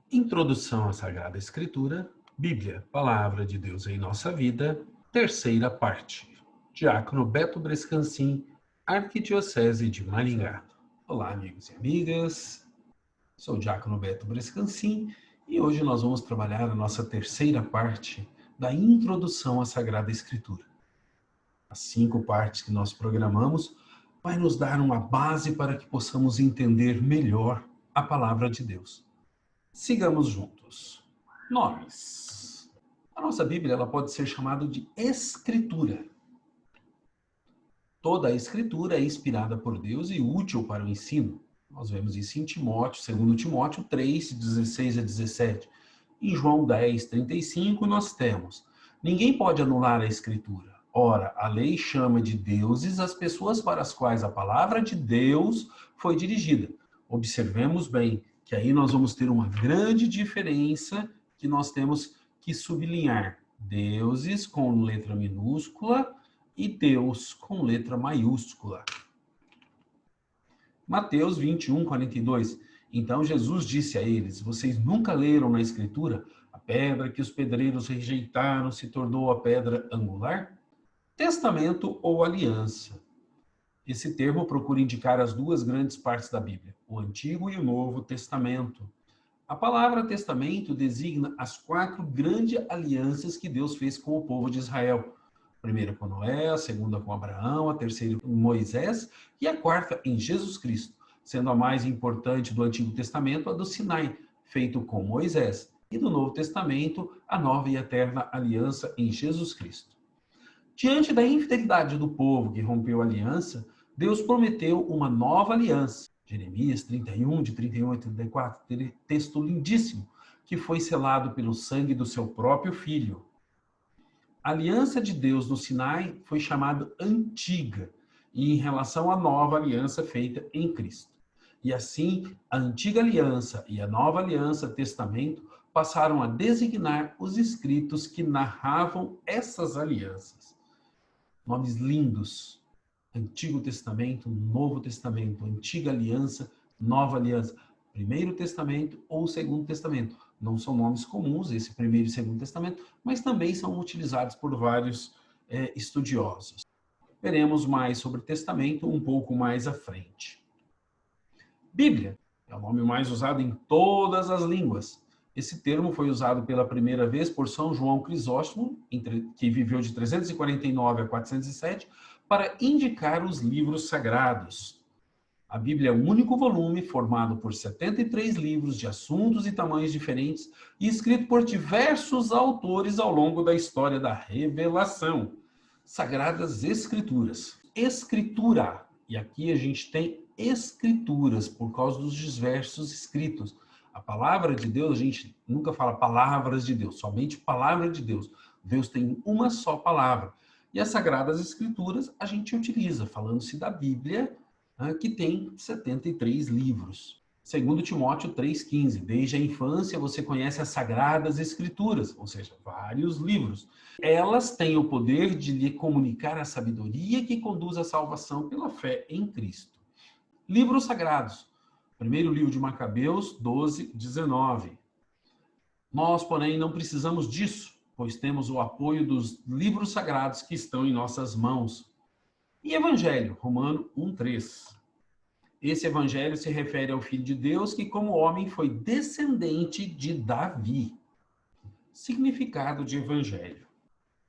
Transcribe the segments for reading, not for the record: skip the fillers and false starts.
Introdução à Sagrada Escritura, Bíblia, Palavra de Deus em Nossa Vida, terceira parte. Diácono Beto Brescancin, Arquidiocese de Maringá. Olá, amigos e amigas. Sou o Diácono Beto Brescancin e hoje nós vamos trabalhar a nossa terceira parte da Introdução à Sagrada Escritura. As 5 partes que nós programamos vai nos dar uma base para que possamos entender melhor a Palavra de Deus. Sigamos juntos. Nomes. A nossa Bíblia ela pode ser chamada de Escritura. Toda a Escritura é inspirada por Deus e útil para o ensino. Nós vemos isso em Timóteo, 2 Timóteo 3, 16 a 17. Em João 10, 35, nós temos: ninguém pode anular a Escritura. Ora, a lei chama de deuses as pessoas para as quais a palavra de Deus foi dirigida. Observemos bem que aí nós vamos ter uma grande diferença que nós temos que sublinhar. Deuses com letra minúscula e Deus com letra maiúscula. Mateus 21, 42. Então Jesus disse a eles: vocês nunca leram na Escritura? A pedra que os pedreiros rejeitaram se tornou a pedra angular? Testamento ou aliança? Esse termo procura indicar as duas grandes partes da Bíblia, o Antigo e o Novo Testamento. A palavra testamento designa as 4 grandes alianças que Deus fez com o povo de Israel. A primeira com Noé, a segunda com Abraão, a terceira com Moisés e a quarta em Jesus Cristo, sendo a mais importante do Antigo Testamento a do Sinai, feito com Moisés, e do Novo Testamento a nova e eterna aliança em Jesus Cristo. Diante da infidelidade do povo que rompeu a aliança, Deus prometeu uma nova aliança. Jeremias 31, de 31 a 34, texto lindíssimo, que foi selado pelo sangue do seu próprio filho. A aliança de Deus no Sinai foi chamada antiga, e em relação à nova aliança feita em Cristo. E assim, a antiga aliança e a nova aliança, testamento, passaram a designar os escritos que narravam essas alianças. Nomes lindos: Antigo Testamento, Novo Testamento, Antiga Aliança, Nova Aliança, Primeiro Testamento ou Segundo Testamento. Não são nomes comuns, esse Primeiro e Segundo Testamento, mas também são utilizados por vários estudiosos. Veremos mais sobre Testamento um pouco mais à frente. Bíblia é o nome mais usado em todas as línguas. Esse termo foi usado pela primeira vez por São João Crisóstomo, que viveu de 349 a 407, para indicar os livros sagrados. A Bíblia é o único volume formado por 73 livros de assuntos e tamanhos diferentes e escrito por diversos autores ao longo da história da revelação. Sagradas Escrituras. Escritura. E aqui a gente tem escrituras por causa dos diversos escritos. A palavra de Deus, a gente nunca fala palavras de Deus, somente palavra de Deus. Deus tem uma só palavra. E as Sagradas Escrituras a gente utiliza, falando-se da Bíblia, que tem 73 livros. Segundo Timóteo 3,15, desde a infância você conhece as Sagradas Escrituras, ou seja, vários livros. Elas têm o poder de lhe comunicar a sabedoria que conduz à salvação pela fé em Cristo. Livros sagrados. Primeiro livro de Macabeus, 12, 19. Nós, porém, não precisamos disso, pois temos o apoio dos livros sagrados que estão em nossas mãos. E Evangelho, Romano 1, 3. Esse Evangelho se refere ao Filho de Deus que, como homem, foi descendente de Davi. Significado de Evangelho.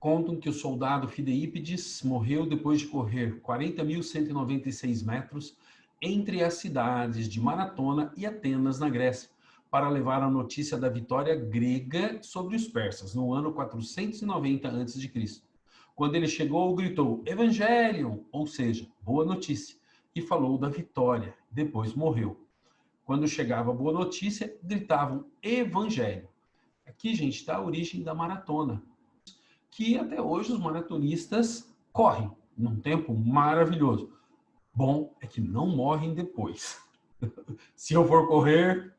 Contam que o soldado Fideípides morreu depois de correr 40.196 metros entre as cidades de Maratona e Atenas, na Grécia, para levar a notícia da vitória grega sobre os persas, no ano 490 a.C. Quando ele chegou, gritou Evangelion, ou seja, boa notícia, e falou da vitória. Depois morreu. Quando chegava a boa notícia, gritavam Evangelho. Aqui, gente, está a origem da maratona, que até hoje os maratonistas correm num tempo maravilhoso. Bom é que não morrem depois. Se eu for correr...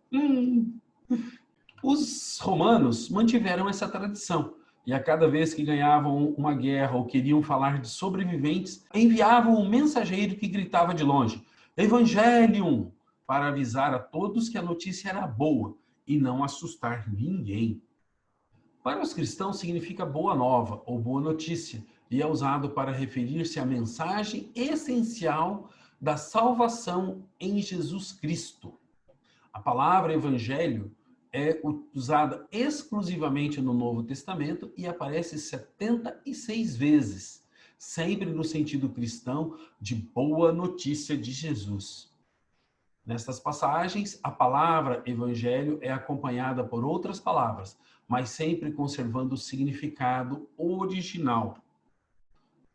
Os romanos mantiveram essa tradição. E a cada vez que ganhavam uma guerra ou queriam falar de sobreviventes, enviavam um mensageiro que gritava de longe, Evangelium, para avisar a todos que a notícia era boa e não assustar ninguém. Para os cristãos significa boa nova ou boa notícia e é usado para referir-se à mensagem essencial da salvação em Jesus Cristo. A palavra evangelho é usada exclusivamente no Novo Testamento e aparece 76 vezes, sempre no sentido cristão de boa notícia de Jesus. Nestas passagens, a palavra evangelho é acompanhada por outras palavras, mas sempre conservando o significado original.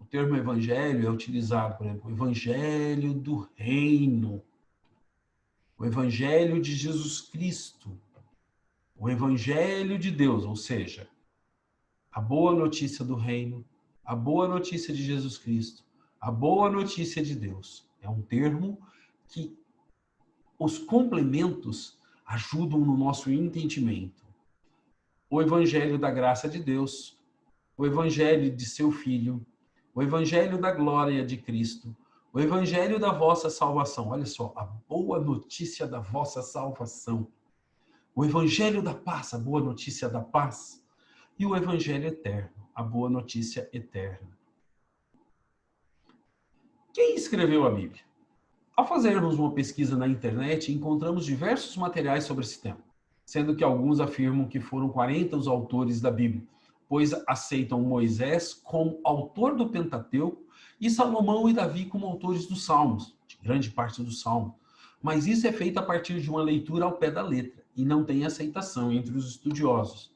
O termo evangelho é utilizado, por exemplo, o evangelho do reino, o evangelho de Jesus Cristo, o evangelho de Deus, ou seja, a boa notícia do reino, a boa notícia de Jesus Cristo, a boa notícia de Deus. É um termo que os complementos ajudam no nosso entendimento. O evangelho da graça de Deus, o evangelho de seu Filho, o evangelho da glória de Cristo, o evangelho da vossa salvação. Olha só, a boa notícia da vossa salvação. O evangelho da paz, a boa notícia da paz. E o evangelho eterno, a boa notícia eterna. Quem escreveu a Bíblia? Ao fazermos uma pesquisa na internet, encontramos diversos materiais sobre esse tema, sendo que alguns afirmam que foram 40 os autores da Bíblia, pois aceitam Moisés como autor do Pentateuco e Salomão e Davi como autores dos Salmos, de grande parte dos Salmos. Mas isso é feito a partir de uma leitura ao pé da letra e não tem aceitação entre os estudiosos.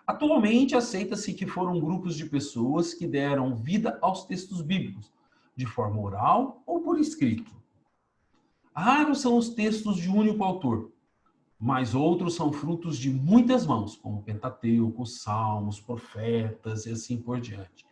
Atualmente, aceita-se que foram grupos de pessoas que deram vida aos textos bíblicos, de forma oral ou por escrito. Raros são os textos de único autor, mas outros são frutos de muitas mãos, como Pentateuco, Salmos, Profetas e assim por diante.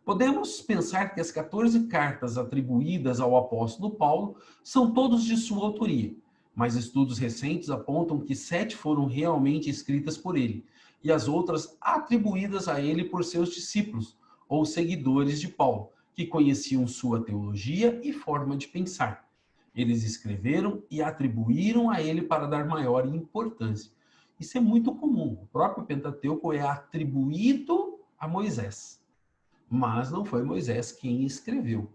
Podemos pensar que as 14 cartas atribuídas ao apóstolo Paulo são todos de sua autoria, mas estudos recentes apontam que 7 foram realmente escritas por ele, e as outras atribuídas a ele por seus discípulos, ou seguidores de Paulo, que conheciam sua teologia e forma de pensar. Eles escreveram e atribuíram a ele para dar maior importância. Isso é muito comum. O próprio Pentateuco é atribuído a Moisés, mas não foi Moisés quem escreveu.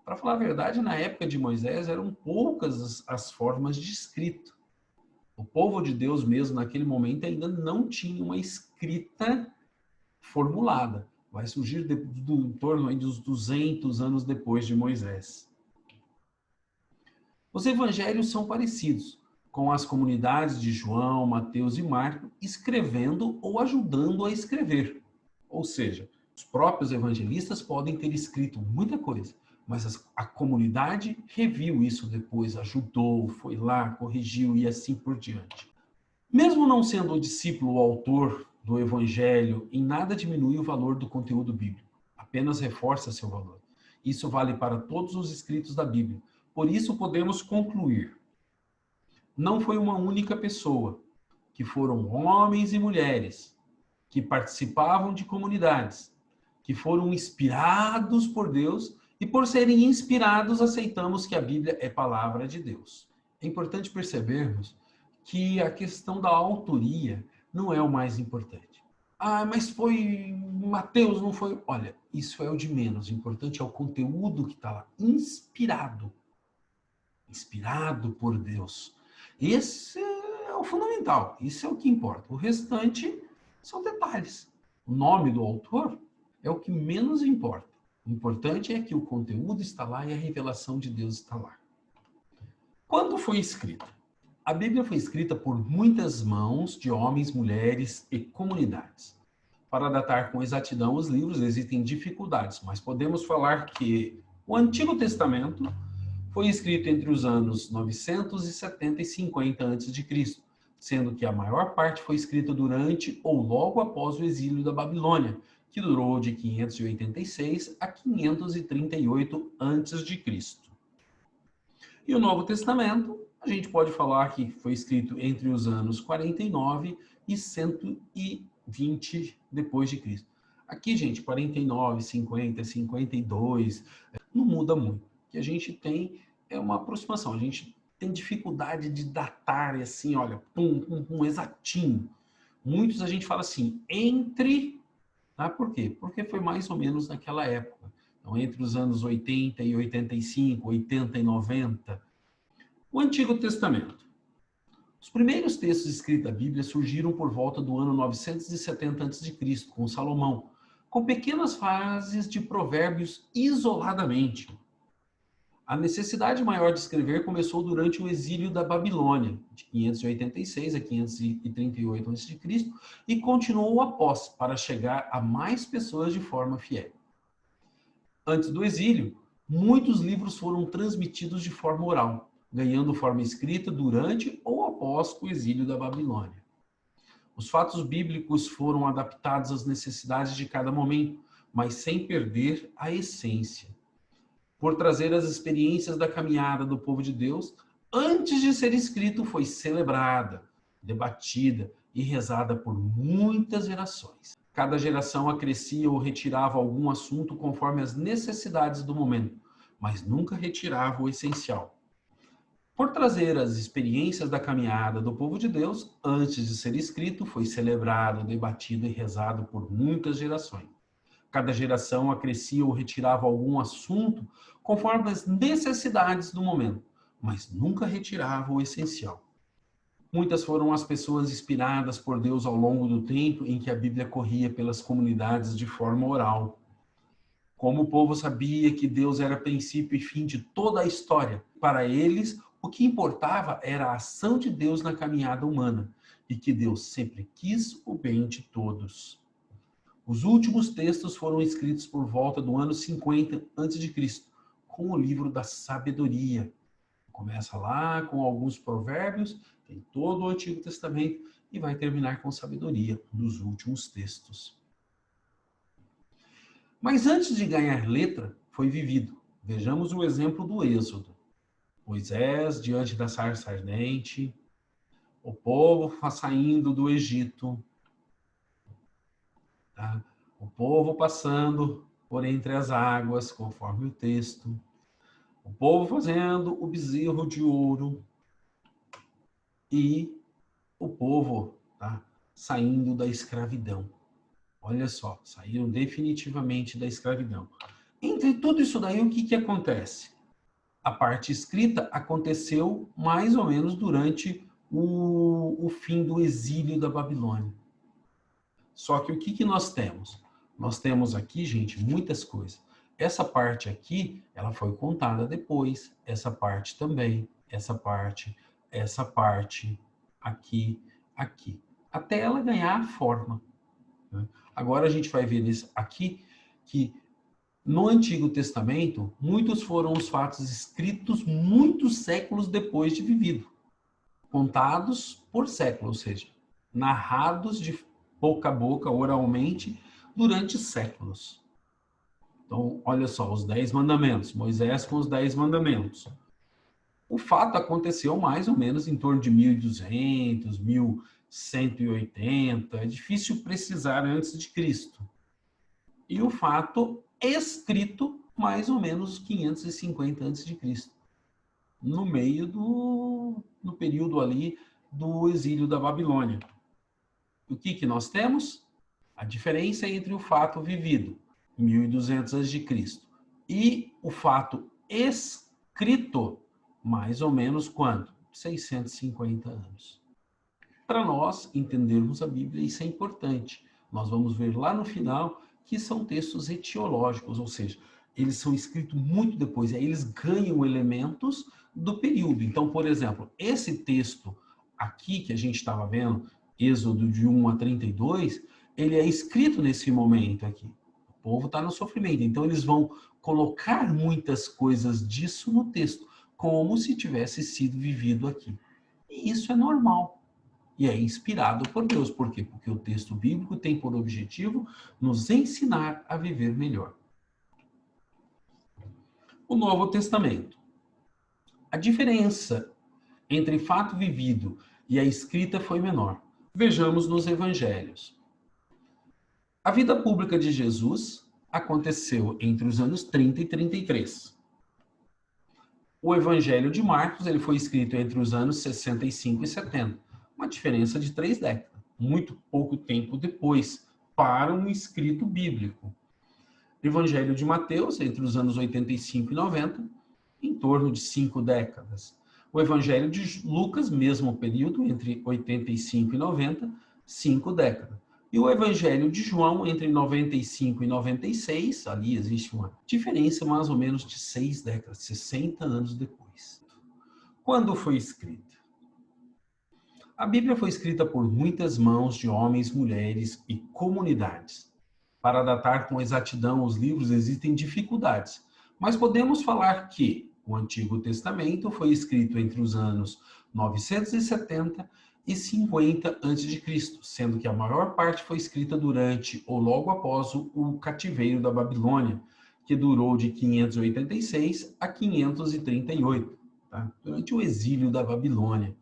Para falar a verdade, na época de Moisés eram poucas as formas de escrito. O povo de Deus mesmo, naquele momento, ainda não tinha uma escrita formulada. Vai surgir em torno dos 200 anos depois de Moisés. Os evangelhos são parecidos, com as comunidades de João, Mateus e Marcos escrevendo ou ajudando a escrever. Ou seja, os próprios evangelistas podem ter escrito muita coisa, mas a comunidade reviu isso depois, ajudou, foi lá, corrigiu e assim por diante. Mesmo não sendo o discípulo o autor do evangelho, em nada diminui o valor do conteúdo bíblico, apenas reforça seu valor. Isso vale para todos os escritos da Bíblia. Por isso podemos concluir: não foi uma única pessoa, que foram homens e mulheres que participavam de comunidades, que foram inspirados por Deus e por serem inspirados aceitamos que a Bíblia é palavra de Deus. É importante percebermos que a questão da autoria não é o mais importante. Ah, mas foi Mateus, não foi... Olha, isso é o de menos. O importante é o conteúdo que está lá, inspirado por Deus. Esse é o fundamental, isso é o que importa. O restante são detalhes. O nome do autor é o que menos importa. O importante é que o conteúdo está lá e a revelação de Deus está lá. Quando foi escrita? A Bíblia foi escrita por muitas mãos de homens, mulheres e comunidades. Para datar com exatidão os livros existem dificuldades, mas podemos falar que o Antigo Testamento foi escrito entre os anos 970 e 50 a.C., sendo que a maior parte foi escrita durante ou logo após o exílio da Babilônia, que durou de 586 a 538 a.C. E o Novo Testamento, a gente pode falar que foi escrito entre os anos 49 e 120 depois de Cristo. Aqui, gente, 49, 50, 52, não muda muito. O que a gente tem é uma aproximação. A gente tem dificuldade de datar, assim, olha, exatinho. Muitos a gente fala assim, entre, tá? Por quê? Porque foi mais ou menos naquela época. Então, entre os anos 80 e 85, 80 e 90. O Antigo Testamento. Os primeiros textos escritos da Bíblia surgiram por volta do ano 970 a.C., com Salomão, com pequenas frases de provérbios isoladamente. A necessidade maior de escrever começou durante o exílio da Babilônia, de 586 a 538 a.C., e continuou após, para chegar a mais pessoas de forma fiel. Antes do exílio, muitos livros foram transmitidos de forma oral, ganhando forma escrita durante ou após o exílio da Babilônia. Os fatos bíblicos foram adaptados às necessidades de cada momento, mas sem perder a essência. Por trazer as experiências da caminhada do povo de Deus, antes de ser escrito, foi celebrada, debatida e rezada por muitas gerações. Cada geração acrescia ou retirava algum assunto conforme as necessidades do momento, mas nunca retirava o essencial. Por trazer as experiências da caminhada do povo de Deus, antes de ser escrito, foi celebrado, debatido e rezado por muitas gerações. Cada geração acrescia ou retirava algum assunto conforme as necessidades do momento, mas nunca retirava o essencial. Muitas foram as pessoas inspiradas por Deus ao longo do tempo em que a Bíblia corria pelas comunidades de forma oral. Como o povo sabia que Deus era princípio e fim de toda a história, para eles o que importava era a ação de Deus na caminhada humana e que Deus sempre quis o bem de todos. Os últimos textos foram escritos por volta do ano 50 a.C., com o livro da sabedoria. Começa lá com alguns provérbios, tem todo o Antigo Testamento e vai terminar com sabedoria, nos últimos textos. Mas antes de ganhar letra, foi vivido. Vejamos o exemplo do Êxodo. Moisés diante da sarça ardente, o povo saindo do Egito, tá? O povo passando por entre as águas, conforme o texto. O povo fazendo o bezerro de ouro e o povo, tá, saindo da escravidão. Olha só, saíram definitivamente da escravidão. Entre tudo isso daí, o que acontece? A parte escrita aconteceu mais ou menos durante o fim do exílio da Babilônia. Só que o que nós temos? Nós temos aqui, gente, muitas coisas. Essa parte aqui, ela foi contada depois. Essa parte também. Essa parte, aqui, aqui. Até ela ganhar a forma. Né? Agora a gente vai ver nisso aqui que no Antigo Testamento, muitos foram os fatos escritos muitos séculos depois de vivido. Contados por séculos, ou seja, narrados de boca a boca, oralmente, durante séculos. Então, olha só, os 10 mandamentos, Moisés com os 10 mandamentos. O fato aconteceu mais ou menos em torno de 1200, 1180, é difícil precisar antes de Cristo. E o fato escrito mais ou menos 550 a.C., no meio no período ali do exílio da Babilônia. O que nós temos? A diferença entre o fato vivido, 1200 a.C., e o fato escrito, mais ou menos quanto? 650 anos. Para nós entendermos a Bíblia, isso é importante. Nós vamos ver lá no final que são textos etiológicos, ou seja, eles são escritos muito depois, aí eles ganham elementos do período. Então, por exemplo, esse texto aqui que a gente estava vendo, Êxodo de 1 a 32, ele é escrito nesse momento aqui. O povo está no sofrimento, então eles vão colocar muitas coisas disso no texto, como se tivesse sido vivido aqui. E isso é normal. E é inspirado por Deus. Por quê? Porque o texto bíblico tem por objetivo nos ensinar a viver melhor. O Novo Testamento. A diferença entre fato vivido e a escrita foi menor. Vejamos nos evangelhos. A vida pública de Jesus aconteceu entre os anos 30 e 33. O Evangelho de Marcos ele foi escrito entre os anos 65 e 70, uma diferença de 3 décadas, muito pouco tempo depois, para um escrito bíblico. O Evangelho de Mateus, entre os anos 85 e 90, em torno de 5 décadas. O Evangelho de Lucas, mesmo período, entre 85 e 90, 5 décadas. E o Evangelho de João, entre 95 e 96, ali existe uma diferença mais ou menos de 6 décadas, 60 anos depois. Quando foi escrita? A Bíblia foi escrita por muitas mãos de homens, mulheres e comunidades. Para datar com exatidão os livros existem dificuldades, mas podemos falar que o Antigo Testamento foi escrito entre os anos 970 e 50 a.C., sendo que a maior parte foi escrita durante ou logo após o cativeiro da Babilônia, que durou de 586 a 538, tá? Durante o exílio da Babilônia.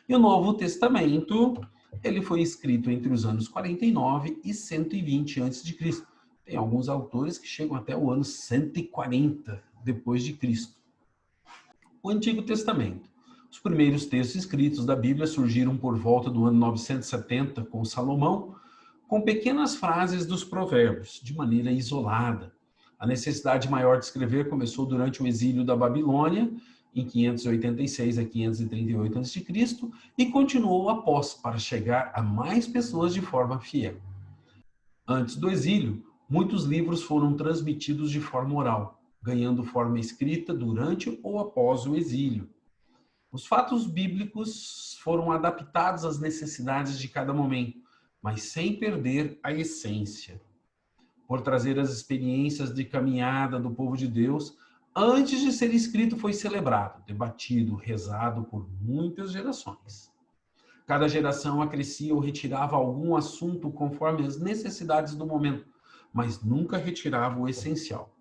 E o Novo Testamento, ele foi escrito entre os anos 49 e 120 a.C. Tem alguns autores que chegam até o ano 140 depois de Cristo. O Antigo Testamento. Os primeiros textos escritos da Bíblia surgiram por volta do ano 970 com Salomão, com pequenas frases dos provérbios, de maneira isolada. A necessidade maior de escrever começou durante o exílio da Babilônia, em 586 a 538 a.C., e continuou após, para chegar a mais pessoas de forma fiel. Antes do exílio, muitos livros foram transmitidos de forma oral, ganhando forma escrita durante ou após o exílio. Os fatos bíblicos foram adaptados às necessidades de cada momento, mas sem perder a essência. Por trazer as experiências de caminhada do povo de Deus, antes de ser escrito foi celebrado, debatido, rezado por muitas gerações. Cada geração acrescia ou retirava algum assunto conforme as necessidades do momento, mas nunca retirava o essencial.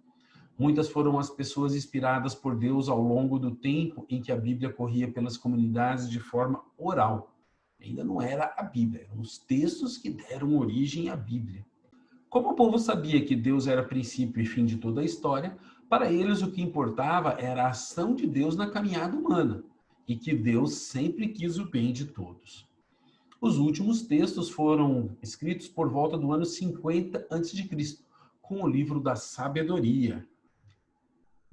Muitas foram as pessoas inspiradas por Deus ao longo do tempo em que a Bíblia corria pelas comunidades de forma oral. Ainda não era a Bíblia, eram os textos que deram origem à Bíblia. Como o povo sabia que Deus era princípio e fim de toda a história, para eles o que importava era a ação de Deus na caminhada humana, e que Deus sempre quis o bem de todos. Os últimos textos foram escritos por volta do ano 50 a.C., com o livro da Sabedoria.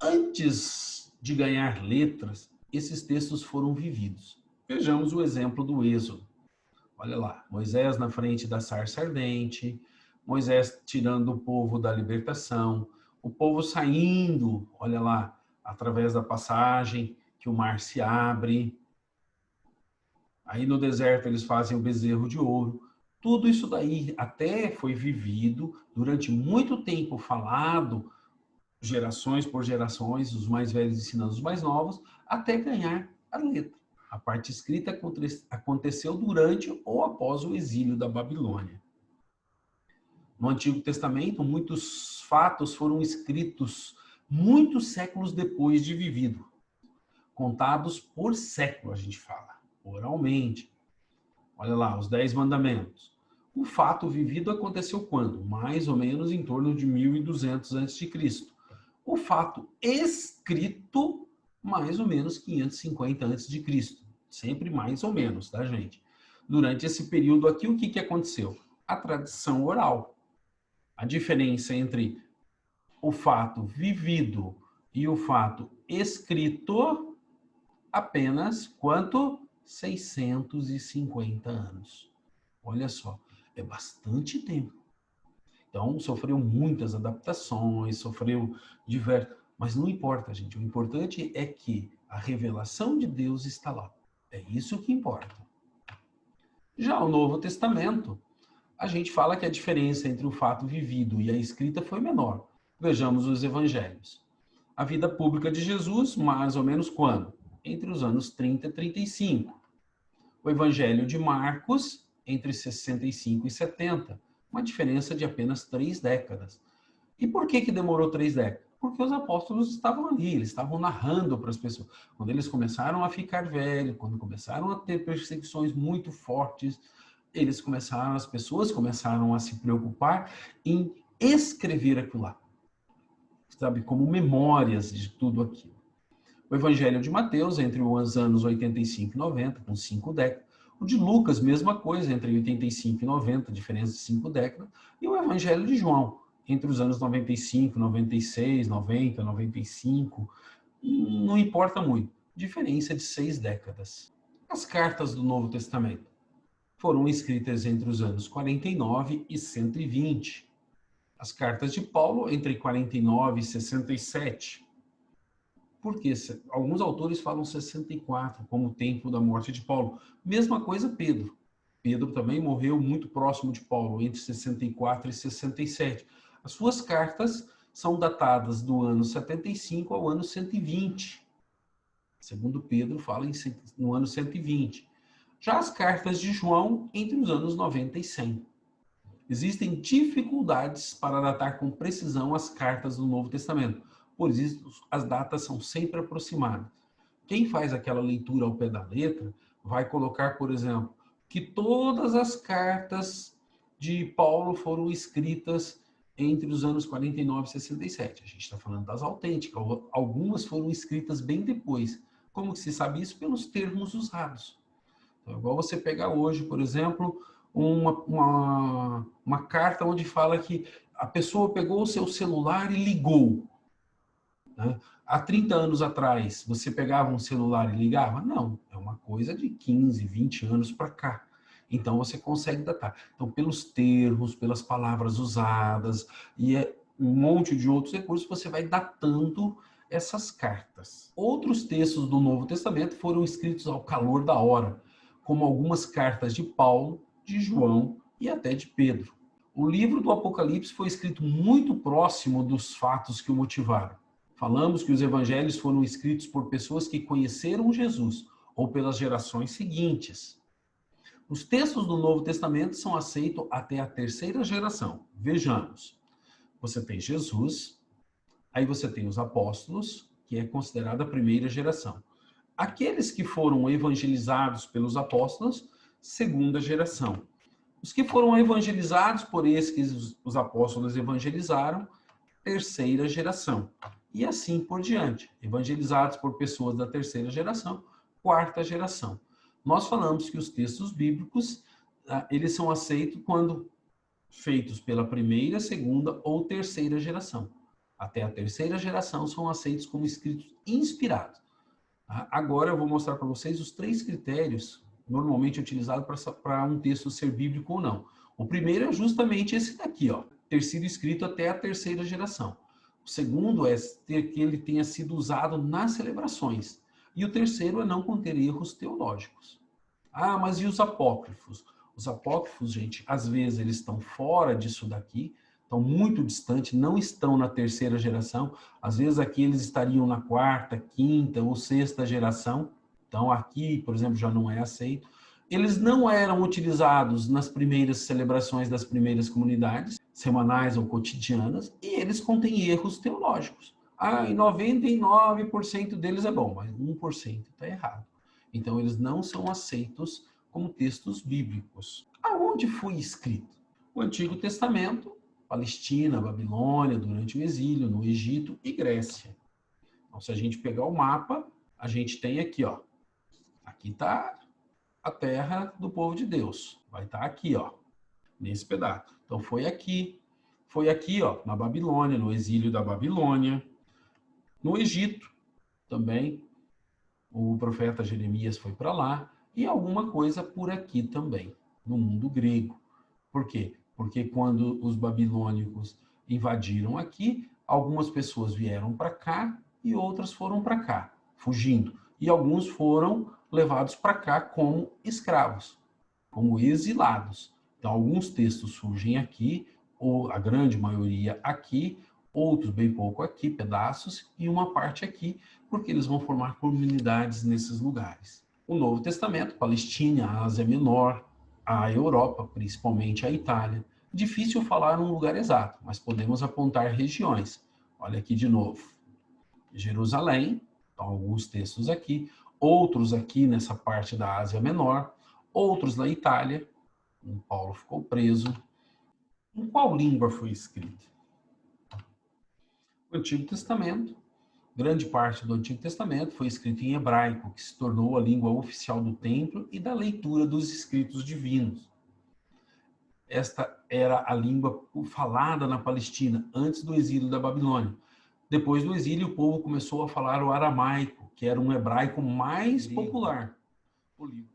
Antes de ganhar letras, esses textos foram vividos. Vejamos o exemplo do Êxodo. Olha lá, Moisés na frente da sarça ardente, Moisés tirando o povo da libertação, o povo saindo, olha lá, através da passagem, que o mar se abre. Aí no deserto eles fazem o bezerro de ouro. Tudo isso daí até foi vivido durante muito tempo, falado, gerações por gerações, os mais velhos ensinando os mais novos, até ganhar a letra. A parte escrita aconteceu durante ou após o exílio da Babilônia. No Antigo Testamento, muitos fatos foram escritos muitos séculos depois de vivido, contados por século, a gente fala, oralmente. Olha lá, os 10 mandamentos. O fato vivido aconteceu quando? Mais ou menos em torno de 1200 a.C. O fato escrito, mais ou menos 550 a.C. Sempre mais ou menos, tá, gente? Durante esse período aqui, o que aconteceu? A tradição oral. A diferença entre o fato vivido e o fato escrito, apenas quanto? 650 anos. Olha só, é bastante tempo. Então, sofreu muitas adaptações, sofreu diversas... Mas não importa, gente. O importante é que a revelação de Deus está lá. É isso que importa. Já o Novo Testamento, a gente fala que a diferença entre o fato vivido e a escrita foi menor. Vejamos os evangelhos. A vida pública de Jesus, mais ou menos quando? Entre os anos 30 e 35. O evangelho de Marcos, entre 65 e 70. Uma diferença de apenas 3 décadas. E por que demorou 3 décadas? Porque os apóstolos estavam ali, eles estavam narrando para as pessoas. Quando eles começaram a ficar velhos, quando começaram a ter perseguições muito fortes, as pessoas começaram a se preocupar em escrever aquilo lá. Sabe, como memórias de tudo aquilo. O O Evangelho de Mateus, entre os anos 85 e 90, com 5 décadas. O de Lucas, mesma coisa, entre 85 e 90, diferença de 5 décadas. E o Evangelho de João, entre os anos 95, 96, 90, 95, não importa muito, diferença de 6 décadas. As cartas do Novo Testamento foram escritas entre os anos 49 e 120. As cartas de Paulo, entre 49 e 67. Porque alguns autores falam 64, como o tempo da morte de Paulo. Mesma coisa Pedro. Pedro também morreu muito próximo de Paulo, entre 64 e 67. As suas cartas são datadas do ano 75 ao ano 120. Segundo Pedro, fala no ano 120. Já as cartas de João, entre os anos 90 e 100. Existem dificuldades para datar com precisão as cartas do Novo Testamento. Por isso, as datas são sempre aproximadas. Quem faz aquela leitura ao pé da letra vai colocar, por exemplo, que todas as cartas de Paulo foram escritas entre os anos 49 e 67. A gente está falando das autênticas. Algumas foram escritas bem depois. Como que se sabe isso? Pelos termos usados. Então, igual você pegar hoje, por exemplo, uma carta onde fala que a pessoa pegou o seu celular e ligou. Né? Há 30 anos atrás, você pegava um celular e ligava? Não, é uma coisa de 15, 20 anos para cá. Então, você consegue datar. Então, pelos termos, pelas palavras usadas e um monte de outros recursos, você vai datando essas cartas. Outros textos do Novo Testamento foram escritos ao calor da hora, como algumas cartas de Paulo, de João e até de Pedro. O livro do Apocalipse foi escrito muito próximo dos fatos que o motivaram. Falamos que os evangelhos foram escritos por pessoas que conheceram Jesus ou pelas gerações seguintes. Os textos do Novo Testamento são aceitos até a terceira geração. Vejamos. Você tem Jesus, aí você tem os apóstolos, que é considerada a primeira geração. Aqueles que foram evangelizados pelos apóstolos, segunda geração. Os que foram evangelizados por esses que os apóstolos evangelizaram, terceira geração. E assim por diante. Evangelizados por pessoas da terceira geração, quarta geração. Nós falamos que os textos bíblicos, eles são aceitos quando feitos pela primeira, segunda ou terceira geração. Até a terceira geração são aceitos como escritos inspirados. Agora eu vou mostrar para vocês os 3 critérios normalmente utilizados para um texto ser bíblico ou não. O primeiro é justamente esse daqui, ó, ter sido escrito até a terceira geração. O segundo é que ele tenha sido usado nas celebrações. E o terceiro é não conter erros teológicos. Ah, mas e os apócrifos? Os apócrifos, gente, às vezes eles estão fora disso daqui, estão muito distantes, não estão na terceira geração. Às vezes aqui eles estariam na quarta, quinta ou sexta geração. Então aqui, por exemplo, já não é aceito. Eles não eram utilizados nas primeiras celebrações das primeiras comunidades, semanais ou cotidianas, e eles contêm erros teológicos. Ah, e 99% deles é bom, mas 1% está errado. Então, eles não são aceitos como textos bíblicos. Aonde foi escrito? O Antigo Testamento, Palestina, Babilônia, durante o exílio, no Egito e Grécia. Então, se a gente pegar o mapa, a gente tem aqui, ó. Aqui está a terra do povo de Deus. Vai estar aqui, ó, nesse pedaço. Então, foi aqui, ó, na Babilônia, no exílio da Babilônia. No Egito, também, o profeta Jeremias foi para lá, e alguma coisa por aqui também, no mundo grego. Por quê? Porque quando os babilônicos invadiram aqui, algumas pessoas vieram para cá e outras foram para cá, fugindo. E alguns foram levados para cá como escravos, como exilados. Então, alguns textos surgem aqui, ou a grande maioria aqui, outros bem pouco aqui, pedaços, e uma parte aqui, porque eles vão formar comunidades nesses lugares. O Novo Testamento, Palestina, a Ásia Menor, a Europa, principalmente a Itália. Difícil falar um lugar exato, mas podemos apontar regiões. Olha aqui de novo. Jerusalém, então alguns textos aqui, outros aqui nessa parte da Ásia Menor, outros na Itália, Paulo ficou preso. Em qual língua foi escrito? O Antigo Testamento, Grande parte do Antigo Testamento foi escrito em hebraico, que se tornou a língua oficial do templo e da leitura dos escritos divinos. Esta era a língua falada na Palestina antes do exílio da Babilônia. Depois do exílio, o povo começou a falar o aramaico, que era um hebraico mais popular.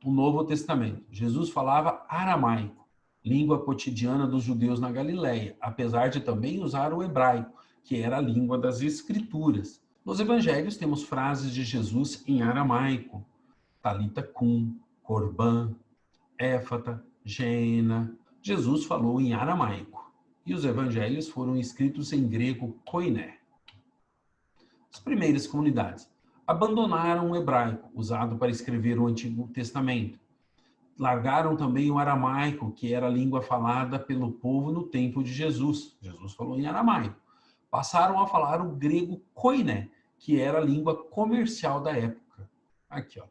O Novo Testamento. Jesus falava aramaico, língua cotidiana dos judeus na Galileia, apesar de também usar o hebraico, que era a língua das escrituras. Nos evangelhos temos frases de Jesus em aramaico: Talita cum, Corban, Éfata, Gena. Jesus falou em aramaico, e os evangelhos foram escritos em grego koiné. As primeiras comunidades abandonaram o hebraico, usado para escrever o Antigo Testamento. Largaram também o aramaico, que era a língua falada pelo povo no tempo de Jesus. Jesus falou em aramaico. Passaram a falar o grego koiné, que era a língua comercial da época. Aqui, ó.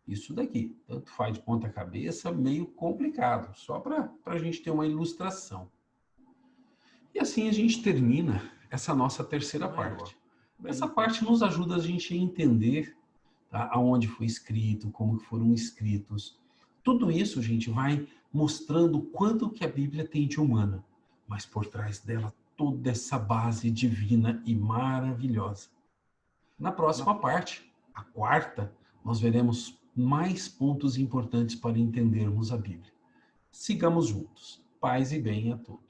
Isso daqui. Tanto faz de ponta cabeça, meio complicado. Só para a gente ter uma ilustração. E assim a gente termina essa nossa terceira parte. Essa parte nos ajuda a gente a entender, tá, aonde foi escrito, como foram escritos. Tudo isso, gente, vai mostrando o quanto que a Bíblia tem de humana, mas por trás dela toda essa base divina e maravilhosa. Na próxima parte, a quarta, nós veremos mais pontos importantes para entendermos a Bíblia. Sigamos juntos. Paz e bem a todos.